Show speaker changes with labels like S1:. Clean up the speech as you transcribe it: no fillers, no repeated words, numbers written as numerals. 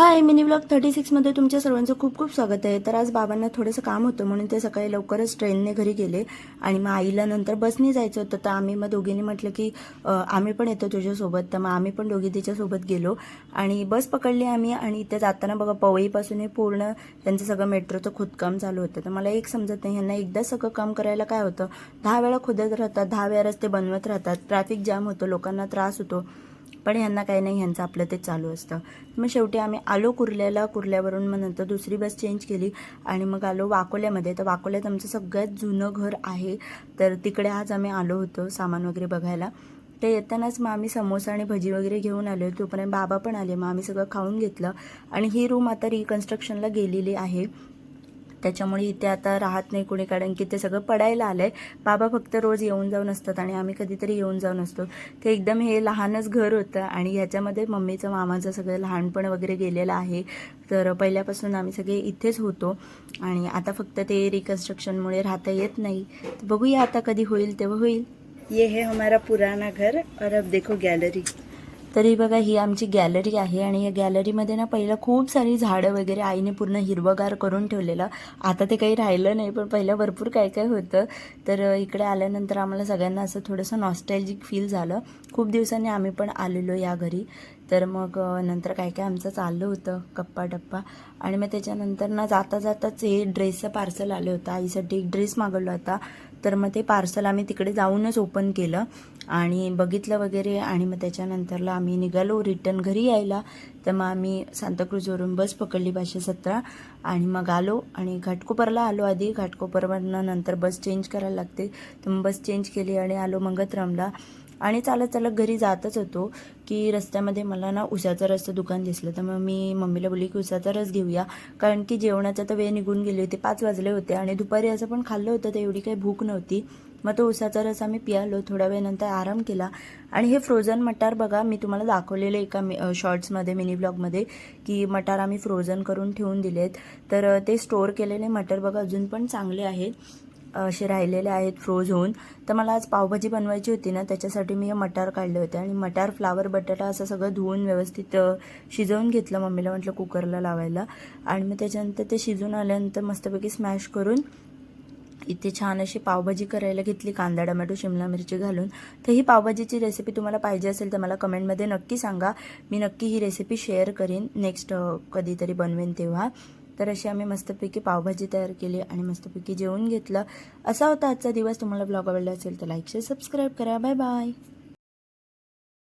S1: हाय, mini blog 36 मध्ये तुमच्या सर्वांचं खूप खूप स्वागत आहे। तर आज बाबांना थोडंसं काम होतं म्हणून ते सकाळी लवकरच ट्रेनने घरी गेले आणि मग आईला नंतर बसने जायचं होतं। तर आम्ही मग दोघींनी म्हटलं की आम्ही पण येतो तुझ्यासोबत। तर मग आम्ही पण दोघी तिच्यासोबत गेलो आणि बस पकडली आम्ही। आणि इथे जाताना बघा पवईपासून हे पूर्ण त्यांचं सगळं मेट्रोचं खोदकाम चालू होतं। तर मला एक समजत नाही, यांना एकदा सगळं काम करायला काय होतं, 10 वेळा खोदत राहतात, 10 वेळा रस्ते बनवत राहतात, ट्रॅफिक जाम होतो, लोकांना त्रास होतो, पण ह्यांना काही नाही, ह्यांचं आपलं ते चालू असतं। मग शेवटी आम्ही आलो कुर्ल्याला, कुर्ल्यावरून मग नंतर दुसरी बस चेंज केली आणि मग आलो वाकोल्यामध्ये। तर वाकोल्यात आमचं सगळ्यात जुनं घर आहे, तर तिकडे आज आम्ही आलो होतो सामान वगैरे बघायला। ते येतानाच मग आम्ही समोसा आणि भजी वगैरे घेऊन आलो, तोपर्यंत बाबा पण आले, मग आम्ही सगळं खाऊन घेतलं। आणि ही रूम आता रिकन्स्ट्रक्शनला गेलेली आहे, त्याच्यामुळे इथे आता राहत नाही कोणी, कारण की ते सगळं पडायला आलंय। बाबा फक्त रोज येऊन जाऊन असतात आणि आम्ही कधीतरी येऊन जाऊन असतो। ते एकदम हे लहानच घर होतं आणि ह्याच्यामध्ये मम्मीचं मामाचं सगळं लहानपण वगैरे गेलेलं आहे। तर पहिल्यापासून आम्ही सगळे इथेच होतो आणि आता फक्त ते रिकन्स्ट्रक्शनमुळे राहता येत नाही। तर बघूया आता कधी होईल तेव्हा होईल। ये है हमारा पुराना घर और अब देखो गॅलरी। तरी बघा ही आमची गॅलरी आहे आणि या गॅलरीमध्ये ना पहिलं खूप सारी झाडं वगैरे आईने पूर्ण हिरवगार करून ठेवलेलं। आता ते काही राहिलं नाही, पण पहिलं भरपूर काय काय होतं। तर इकडे आल्यानंतर आम्हाला सगळ्यांना असं थोडंसं नॉस्टॅल्जिक फील झालं। खूप दिवसांनी आम्ही पण आलेलो या घरी। तर मग नंतर काय काय आमचं चाललं होतं गप्पा टप्पा। आणि मग त्याच्यानंतर ना जाता जाताच हे ड्रेसचं पार्सल आलं होतं, आईसाठी एक ड्रेस मागवला होता। तर मग ते पार्सल आम्ही तिकडे जाऊनच ओपन केलं आणि बघितलं वगैरे आणि मग त्याच्यानंतरला आम्ही निघालो रिटर्न घरी यायला। तर मग आम्ही सांताक्रूजवरून बस पकडली 517 आणि मग आलो आणि घाटकोपरला आलो आधी। घाटकोपरवरनं नंतर बस चेंज करायला लागते, तर मग बस चेंज केली आणि आलो मंगतरामला। आणि चालत चालत घरी जातच होतो की रस्त्यामध्ये मला ना उसाचा रसचं दुकान दिसलं। तर मग मी मम्मीला बोलली की उसाचा रस घेऊया, कारण की जेवणाचा तर वेळ निघून गेली होती, 5 वाजले होते आणि दुपारी असं पण खाल्लं होतं तर एवढी काही भूक नव्हती। मग तो उसाचा रस आम्ही पियालो, थोड्या वेळानंतर आराम केला। आणि हे फ्रोझन मटार बघा, मी तुम्हाला दाखवलेलं एका शॉर्ट्समध्ये मिनी ब्लॉगमध्ये की मटार आम्ही फ्रोझन करून ठेवून दिलेत। तर ते स्टोअर केलेले मटार बघा अजून पण चांगले आहेत, असे राहिलेले आहेत फ्रोज होऊन। तर मला आज पावभाजी बनवायची होती ना, त्याच्यासाठी मी हे मटार काढले होते आणि मटार फ्लावर बटाटा असं सगळं धुवून व्यवस्थित शिजवून घेतलं। मम्मीला म्हटलं कुकरला लावायला आणि मग त्याच्यानंतर ते शिजून आल्यानंतर मस्तपैकी स्मॅश करून इथे छान अशी पावभाजी करायला घेतली, कांदा टमॅटो शिमला मिरची घालून। तर ही पावभाजीची रेसिपी तुम्हाला पाहिजे असेल तर मला कमेंटमध्ये नक्की सांगा, मी नक्की ही रेसिपी शेअर करीन नेक्स्ट कधीतरी बनवेन तेव्हा। तर अशी आम्ही मस्तपैकी पावभाजी तयार केली आणि मस्तपैकी जेवून घेतलं। असा होता आजचा दिवस। तुम्हाला ब्लॉग आवडला असेल तर लाईक शेअर सबस्क्राईब करा। Bye bye.